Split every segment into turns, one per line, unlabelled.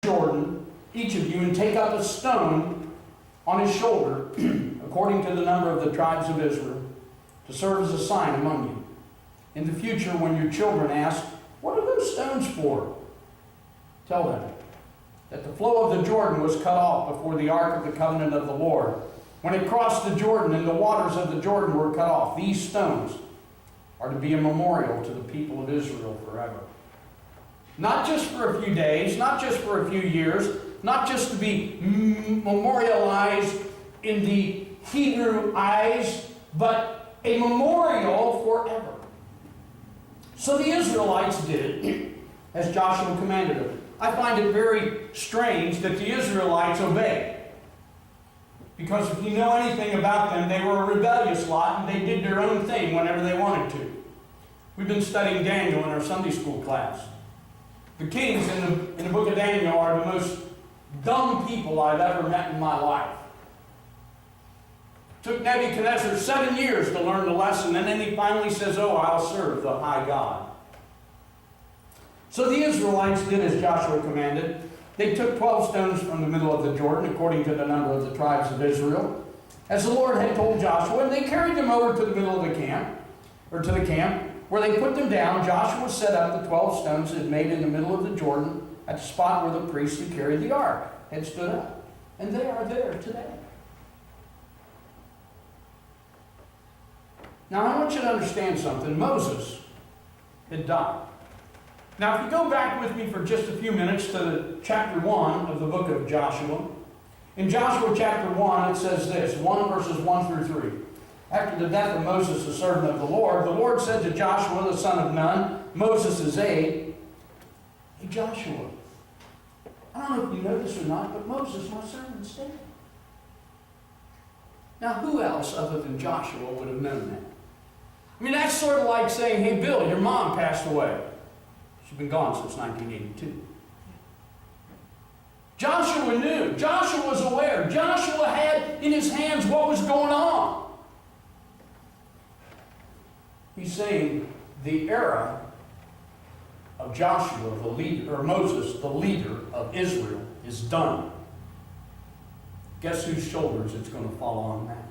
Jordan, each of you, and take up a stone on his shoulder, according to the number of the tribes of Israel, to serve as a sign among you. In the future, when your children ask, what are those stones for? Tell them that the flow of the Jordan was cut off before the ark of the covenant of the Lord. When it crossed the Jordan and the waters of the Jordan were cut off, these stones are to be a memorial to the people of Israel forever. Not just for a few days, not just for a few years, not just to be memorialized in the Hebrew eyes, but a memorial forever. So the Israelites did as Joshua commanded them. I find it very strange that the Israelites obeyed. Because if you know anything about them, they were a rebellious lot and they did their own thing whenever they wanted to. We've been studying Daniel in our Sunday school class. The kings in the book of Daniel are the most dumb people I've ever met in my life. It took Nebuchadnezzar 7 years to learn the lesson, and then he finally says, oh, I'll serve the high God. So the Israelites did as Joshua commanded. They took 12 stones from the middle of the Jordan, according to the number of the tribes of Israel, as the Lord had told Joshua, and they carried them over to the middle of the camp, or to the camp, where they put them down. Joshua set up the 12 stones that made in the middle of the Jordan at the spot where the priests who carried the ark had stood up. And they are there today. Now I want you to understand something. Moses had died. Now if you go back with me for just a few minutes to chapter 1 of the book of Joshua. In Joshua chapter 1 it says this, 1 verses 1 through 3. After the death of Moses, the servant of the Lord said to Joshua, the son of Nun, Moses' aide, hey Joshua, I don't know if you know this or not, but Moses, my servant's dead. Now, who else other than Joshua would have known that? I mean, that's sort of like saying, hey Bill, your mom passed away. She's been gone since 1982. Joshua knew. Joshua was aware. Joshua had in his hands what was going on. He's saying the era of Joshua, the leader, or Moses, the leader of Israel, is done. Guess whose shoulders it's going to fall on now?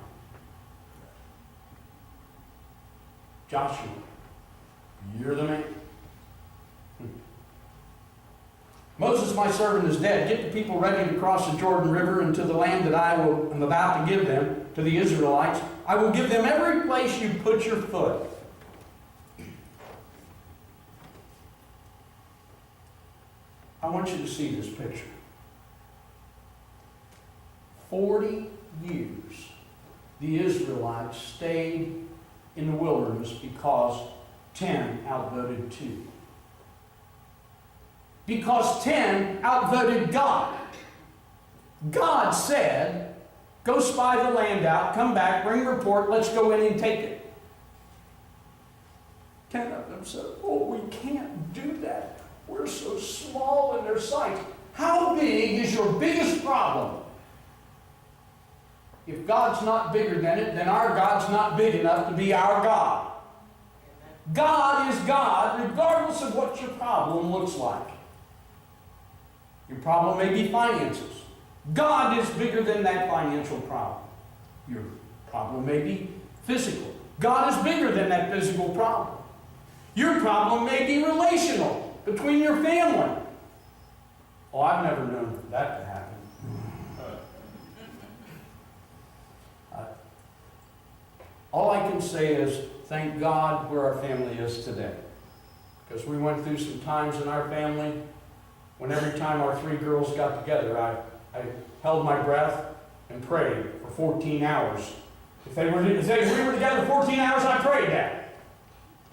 Joshua, you're the man. Moses, my servant, is dead. Get the people ready to cross the Jordan River into the land that I am about to give them, to the Israelites. I will give them every place you put your foot. I want you to see this picture. 40 years the Israelites stayed in the wilderness because 10 outvoted 2. Because 10 outvoted God. God said, go spy the land out, come back, bring a report, let's go in and take it. 10 of them said, oh, we can't do that. We're so small in their sight. How big is your biggest problem? If God's not bigger than it, then our God's not big enough to be our God. God is God, regardless of what your problem looks like. Your problem may be finances. God is bigger than that financial problem. Your problem may be physical. God is bigger than that physical problem. Your problem may be relational, between your family. Oh, I've never known that to happen. All I can say is, thank God where our family is today. Because we went through some times in our family when every time our 3 girls got together, I held my breath and prayed for 14 hours. If we were together 14 hours, I prayed that.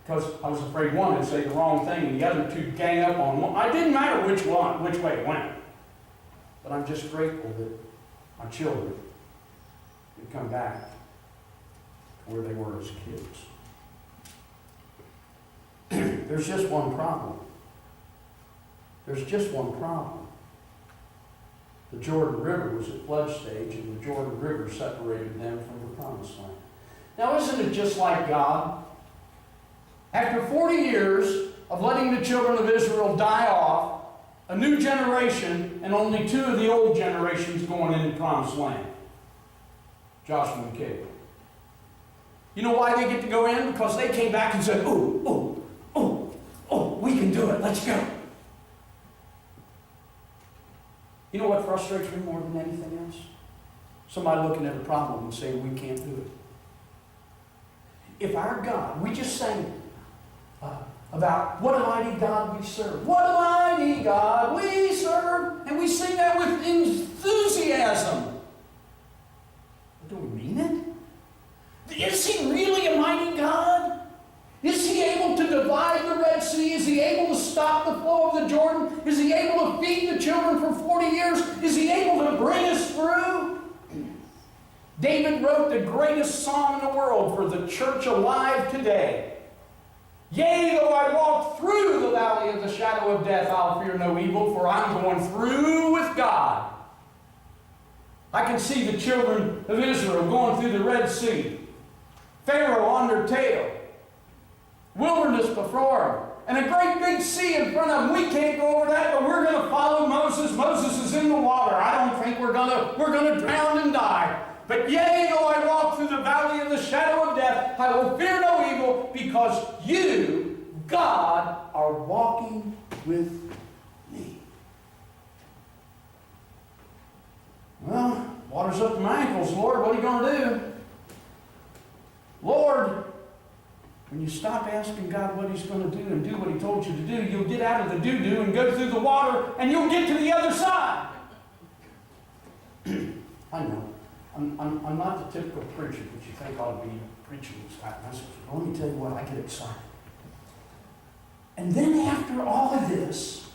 Because I was afraid one would say the wrong thing and the other 2 gang up on one. It didn't matter which way it went. But I'm just grateful that my children could come back to where they were as kids. There's just one problem. There's just one problem. The Jordan River was at flood stage, and the Jordan River separated them from the Promised Land. Now, isn't it just like God? After 40 years of letting the children of Israel die off, a new generation and only two of the old generations going into Promised Land. Joshua and Caleb. You know why they get to go in? Because they came back and said, we can do it. Let's go. You know what frustrates me more than anything else? Somebody looking at a problem and saying we can't do it. If our God, we just sang about what a mighty God we serve. What a mighty God we serve. And we sing that with enthusiasm. But do we mean it? Is He really a mighty God? Is He able to divide the Red Sea? Is He able to stop the flow of the Jordan? Is He able to feed the children for 40 years? Is He able to bring us through? David wrote the greatest song in the world for the church alive today. Yea, though I walk through the valley of the shadow of death, I'll fear no evil, for I'm going through with God. I can see the children of Israel going through the Red Sea. Pharaoh on their tail. Wilderness before them. And a great big sea in front of them. We can't go over that, but we're going to follow Moses. Moses is in the water. I don't think we're going to drown and die. But yea, though I walk through the valley of the shadow of death, I will fear no evil, because you, God, are walking with me. Well, water's up to my ankles, Lord. What are you going to do? Lord, when you stop asking God what He's going to do and do what He told you to do, you'll get out of the doo-doo and go through the water, and you'll get to the other side. I know. I'm not the typical preacher that you think ought to be preaching this type of message. But let me tell you what, I get excited. And then after all of this,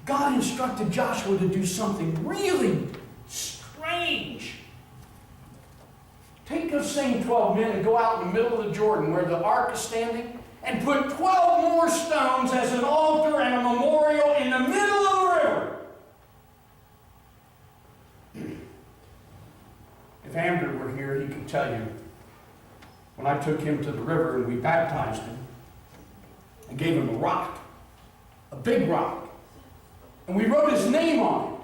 God instructed Joshua to do something really strange. Take those same 12 men and go out in the middle of the Jordan where the ark is standing and put 12 more stones as an altar and a memorial in the middle of the river. If Andrew were here, he could tell you, when I took him to the river and we baptized him, I gave him a rock, a big rock, and we wrote his name on it.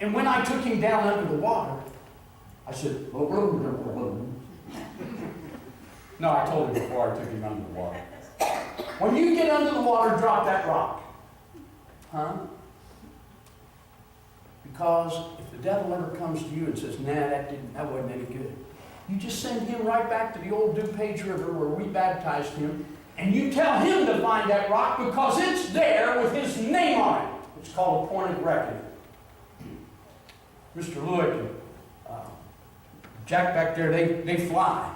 And when I took him down under the water, I said, no, I told him before I took him under the water. When you get under the water, drop that rock. Huh? Because if the devil ever comes to you and says, nah, that wasn't any good, you just send him right back to the old DuPage River where we baptized him, and you tell him to find that rock because it's there with his name on it. It's called a point of reckoning. Mr. Lewick and Jack back there, they fly.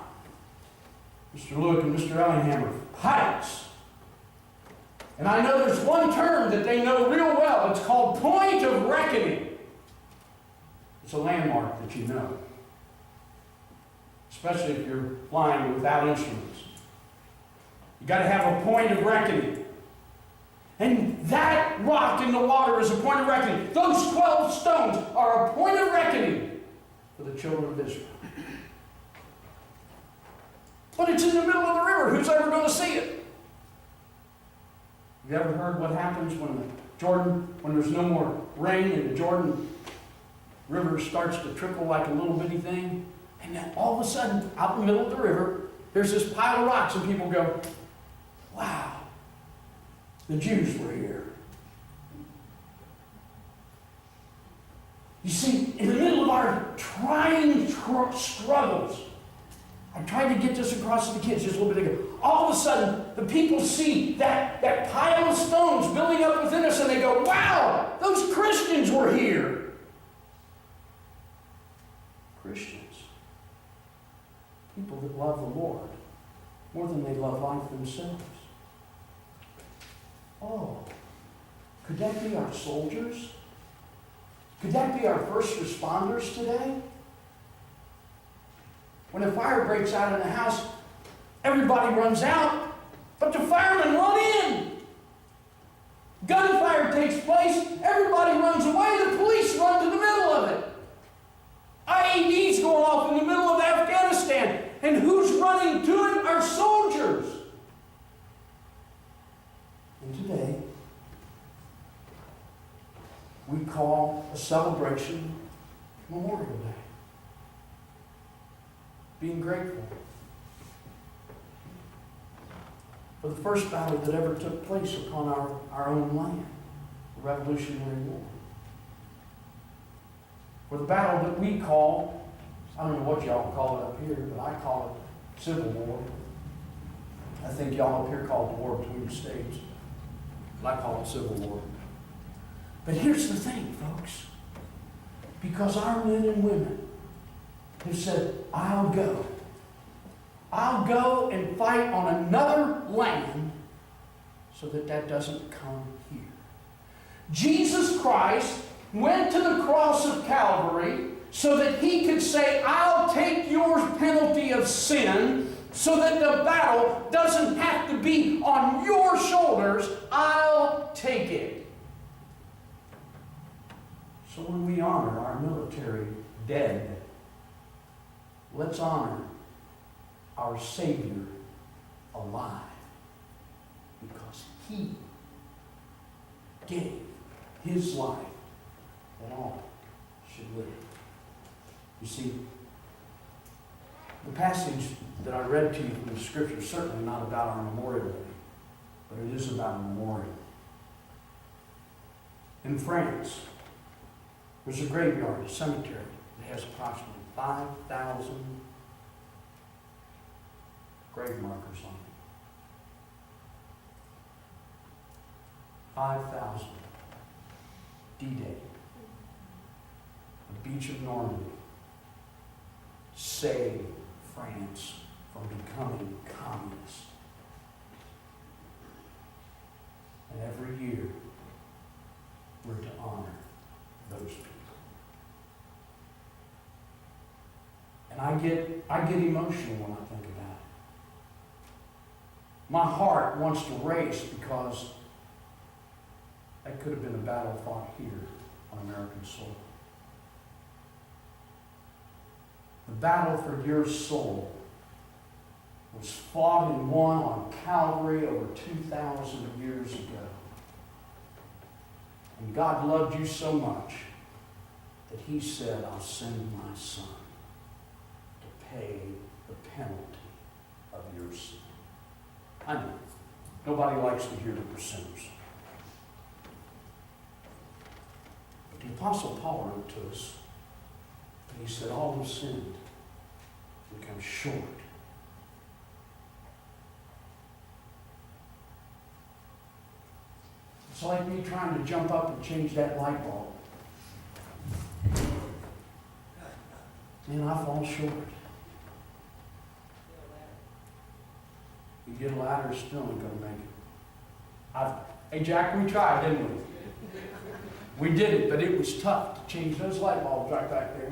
Mr. Lewick and Mr. Ellingham are pilots. And I know there's one term that they know real well. It's called point of reckoning. It's a landmark that you know. Especially if you're flying without instruments. You've got to have a point of reckoning. And that rock in the water is a point of reckoning. Those 12 stones are a point of reckoning for the children of Israel. But it's in the middle of the river. Who's ever going to see it? Have you ever heard what happens when there's no more rain and the Jordan River starts to trickle like a little bitty thing? And then all of a sudden, out in the middle of the river, there's this pile of rocks, and people go, wow, the Jews were here. You see, in the middle of our trying struggles, I tried to get this across to the kids just a little bit ago. All of a sudden, the people see that pile of stones building up within us, and they go, wow, those Christians were here. Christians. People that love the Lord more than they love life themselves. Oh, could that be our soldiers? Could that be our first responders today? When a fire breaks out in the house, everybody runs out, but the firemen run in. Gunfire takes place, everybody runs away, the police run to the middle of it. IEDs going off in the middle of Afghanistan, and who's running to it? Our soldiers. And today, we call a celebration Memorial Day. Being grateful for the first battle that ever took place upon our own land, the Revolutionary War. For the battle that we call, I don't know what y'all call it up here, but I call it Civil War. I think y'all up here call it the war between the states. But I call it Civil War. But here's the thing, folks. Because our men and women have said, I'll go. I'll go and fight on another land so that that doesn't come here. Jesus Christ went to the cross of Calvary so that he could say, I'll take your penalty of sin so that the battle doesn't have to be on your shoulders. I'll take it. So when we honor our military dead, let's honor our Savior alive, because he gave his life that all should live. You see, the passage that I read to you from the Scripture is certainly not about our Memorial Day, but it is about a memorial. In France, there's a graveyard, a cemetery, that has approximately 5,000 grave markers on it. 5,000. D-Day. The beach of Normandy saved France from becoming communist. And every year, we're to honor those people. And I get emotional when I think about it. My heart wants to race because that could have been a battle fought here on American soil. The battle for your soul was fought and won on Calvary over 2,000 years ago. And God loved you so much that he said, I'll send my son to pay the penalty of your sin. I know. Nobody likes to hear the percenters. But the Apostle Paul wrote to us, and he said, all have sinned and come short. It's like me trying to jump up and change that light bulb. Man, I fall short. You get a ladder, still ain't going to make it. Hey, Jack, we tried, didn't we? We did it, but it was tough to change those light bulbs right back there.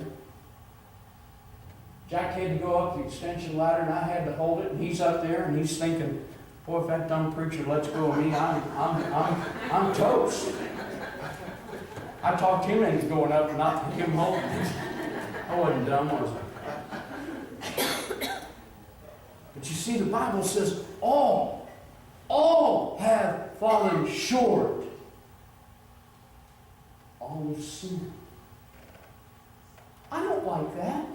Jack had to go up the extension ladder, and I had to hold it, and he's up there, and he's thinking, boy, if that dumb preacher lets go of me, I'm toast. I talked him into going up, and not him holding it. I wasn't dumb, was I? But you see, the Bible says all have fallen short. All have sinned. I don't like that.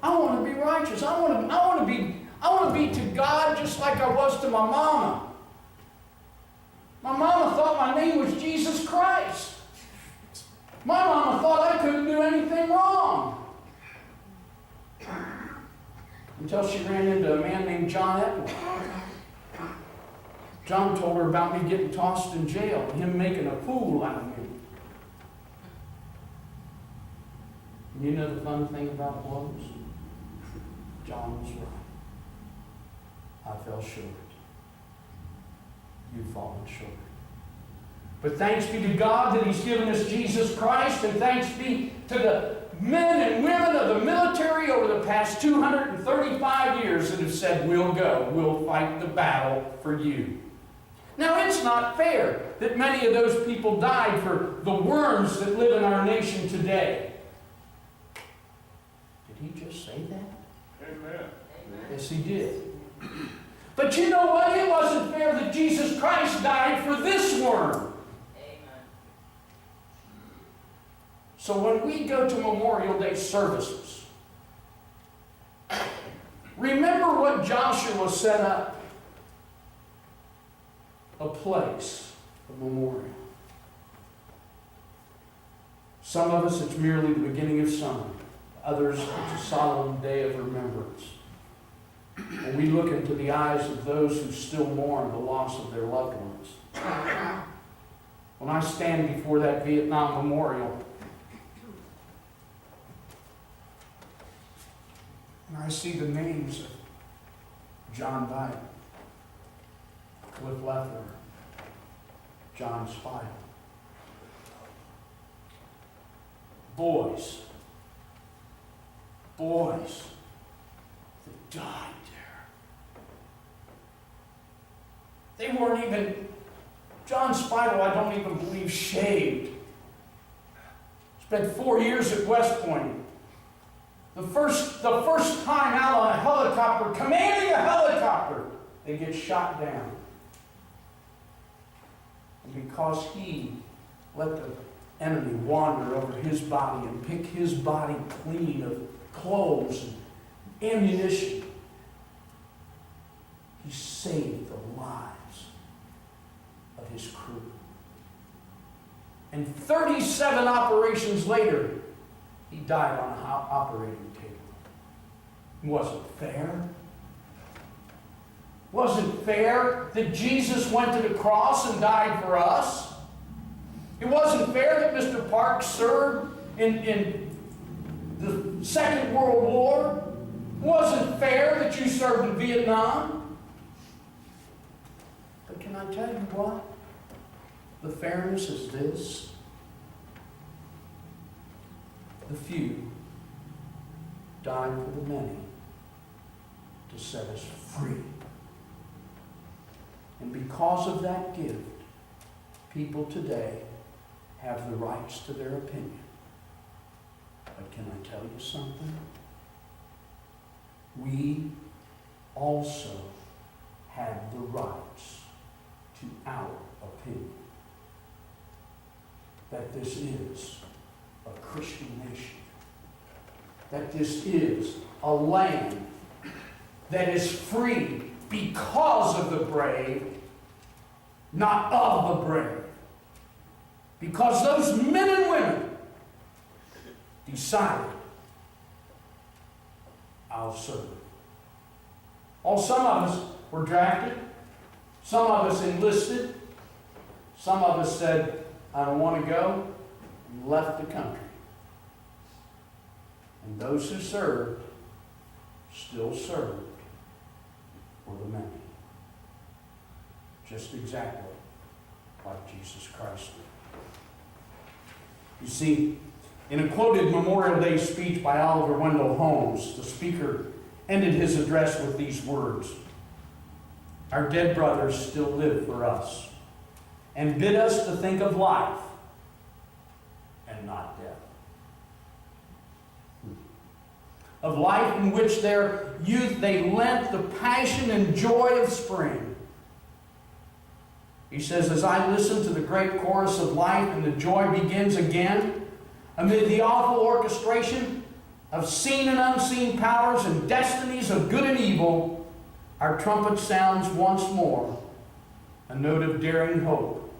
I want to be righteous. I want to be to God just like I was to my mama. My mama thought my name was Jesus Christ. My mama thought I couldn't do anything wrong. Until she ran into a man named John Edwards. John told her about me getting tossed in jail and him making a fool out of me. And you know the fun thing about it was? John was right. I fell short. You've fallen short. But thanks be to God that he's given us Jesus Christ, and thanks be to the men and women of the military over the past 235 years that have said, we'll go, we'll fight the battle for you. Now, it's not fair that many of those people died for the worms that live in our nation today. Did he just say that?
Amen.
Yes, he did. But you know what? It wasn't fair that Jesus Christ died for this worm.
Amen.
So when we go to Memorial Day services, remember what Joshua set up. A place of memorial. Some of us, it's merely the beginning of summer. Others, it's a solemn day of remembrance. When we look into the eyes of those who still mourn the loss of their loved ones. When I stand before that Vietnam memorial, and I see the names of John Biden, Cliff Leffler, John Spidle. Boys that died there. They weren't even, John Spidle, I don't even believe, shaved. Spent 4 years at West Point. The first time out on a helicopter, commanding a helicopter, they get shot down. And because he let the enemy wander over his body and pick his body clean of clothes and ammunition, he saved the lives of his crew. And 37 operations later, he died on an operating table. It wasn't fair. Wasn't fair that Jesus went to the cross and died for us. It wasn't fair that Mr. Parks served in the Second World War. It wasn't fair that you served in Vietnam. But can I tell you what? The fairness is this. The few died for the many to set us free. And because of that gift, people today have the rights to their opinion. But can I tell you something? We also have the rights to our opinion. That this is a Christian nation. That this is a land that is free because of the brave, not of the brave. Because those men and women decided, I'll serve. Oh, some of us were drafted. Some of us enlisted. Some of us said, I don't want to go, and left the country. And those who served still served for the many. Just exactly like Jesus Christ did. You see, in a quoted Memorial Day speech by Oliver Wendell Holmes, the speaker ended his address with these words: "Our dead brothers still live for us, and bid us to think of life and not death. Of life in which their youth they lent the passion and joy of spring." He says, as I listen to the great chorus of life and the joy begins again, amid the awful orchestration of seen and unseen powers and destinies of good and evil, our trumpet sounds once more a note of daring hope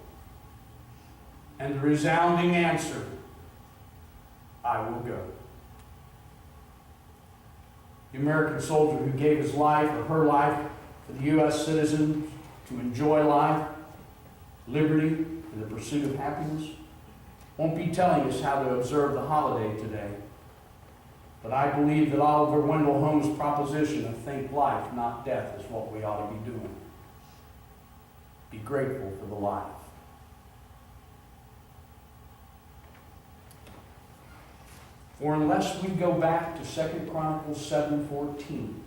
and the resounding answer, I will go. The American soldier who gave his life or her life for the U.S. citizen to enjoy life, liberty, and the pursuit of happiness won't be telling us how to observe the holiday today. But I believe that Oliver Wendell Holmes' proposition of think life, not death, is what we ought to be doing. Be grateful for the life. For unless we go back to 2 Chronicles 7:14,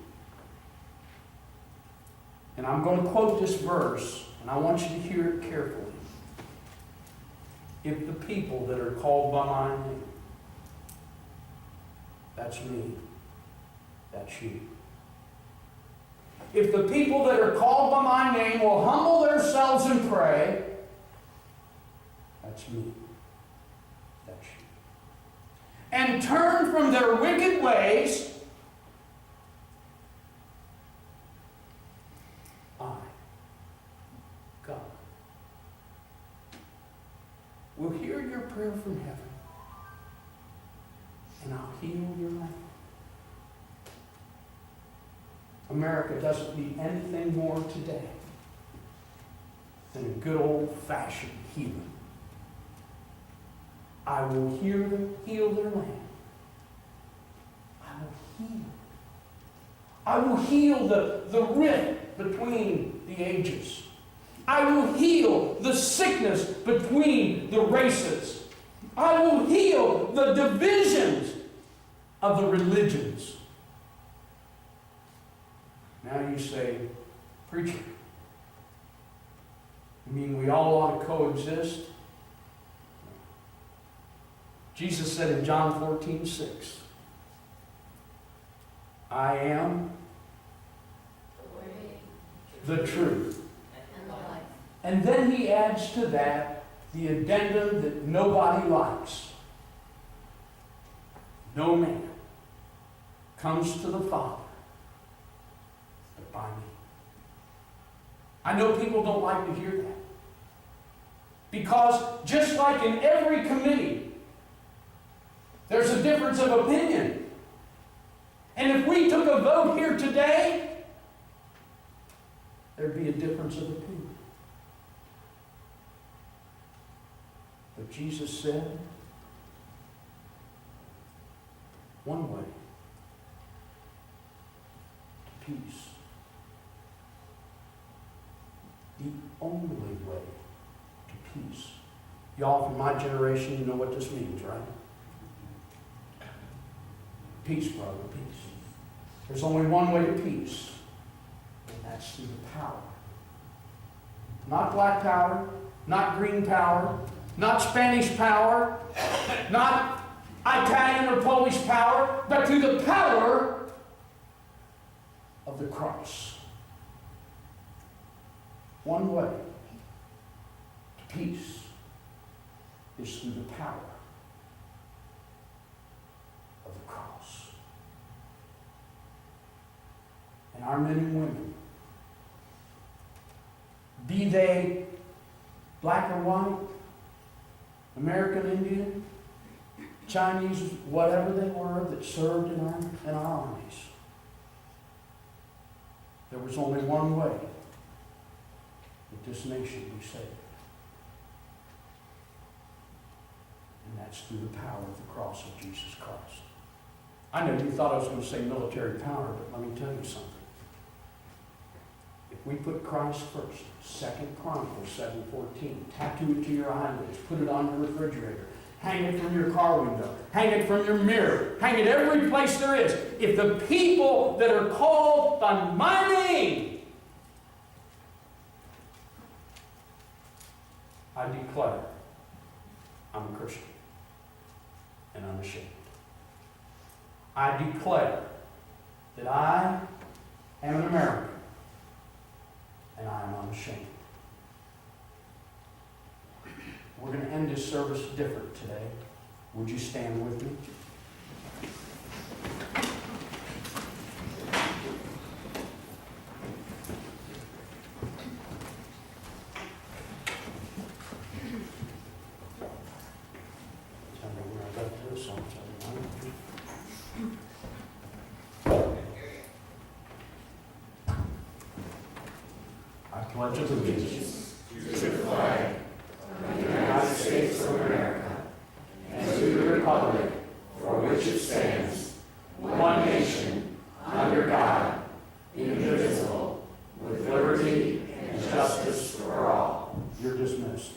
and I'm going to quote this verse, and I want you to hear it carefully. If the people that are called by my name, that's me, that's you. If the people that are called by my name will humble themselves and pray, that's me, that's you. and turn from their wicked ways, I, God, will hear your prayer from heaven, and I'll heal your land. America doesn't need anything more today than a good old-fashioned healing. I will heal their land. I will heal. I will heal the rift between the ages. I will heal the sickness between the races. I will heal the divisions of the religions. Now you say, preacher, you mean we all ought to coexist? Jesus said in John 14:6, I am the truth. And then he adds to that the addendum that nobody likes. No man comes to the Father but by me. I know people don't like to hear that. Because just like in every committee, there's a difference of opinion. And if we took a vote here today, there'd be a difference of opinion. But Jesus said, one way to peace. The only way to peace. Y'all from my generation, you know what this means, right? Peace, brother, peace. There's only one way to peace, and that's through the power. Not black power, not green power, not Spanish power, not Italian or Polish power, but through the power of the cross. One way to peace is through the power of the cross. And our men and women, be they black or white, American Indian, Chinese, whatever they were that served in our armies, there was only one way that this nation be saved. And that's through the power of the cross of Jesus Christ. I know you thought I was going to say military power, but let me tell you something. If we put Christ first, 2 Chronicles 7:14, tattoo it to your eyelids, put it on your refrigerator, hang it from your car window, hang it from your mirror, hang it every place there is. If the people that are called by my name, I declare I'm a Christian and unashamed. I declare that I am an American and I am unashamed. We're going to end this service different today. Would you stand with me? Tell me where I left this on. I pledge allegiance to the flag of the United States of America and to the republic for which it stands, one nation, under God, indivisible, with liberty and justice for all. You're dismissed.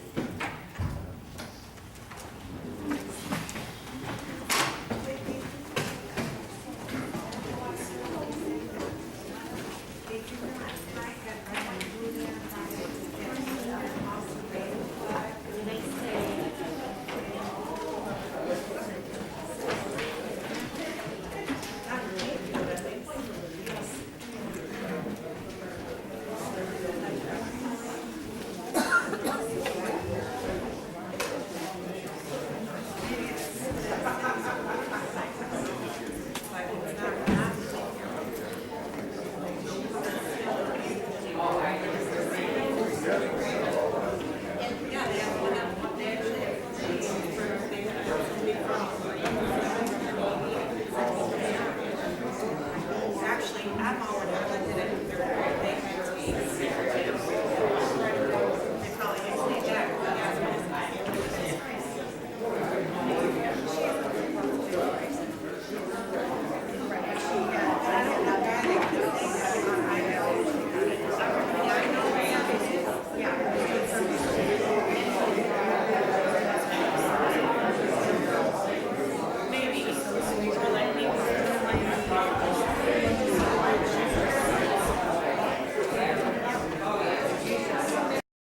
Actually, I'm already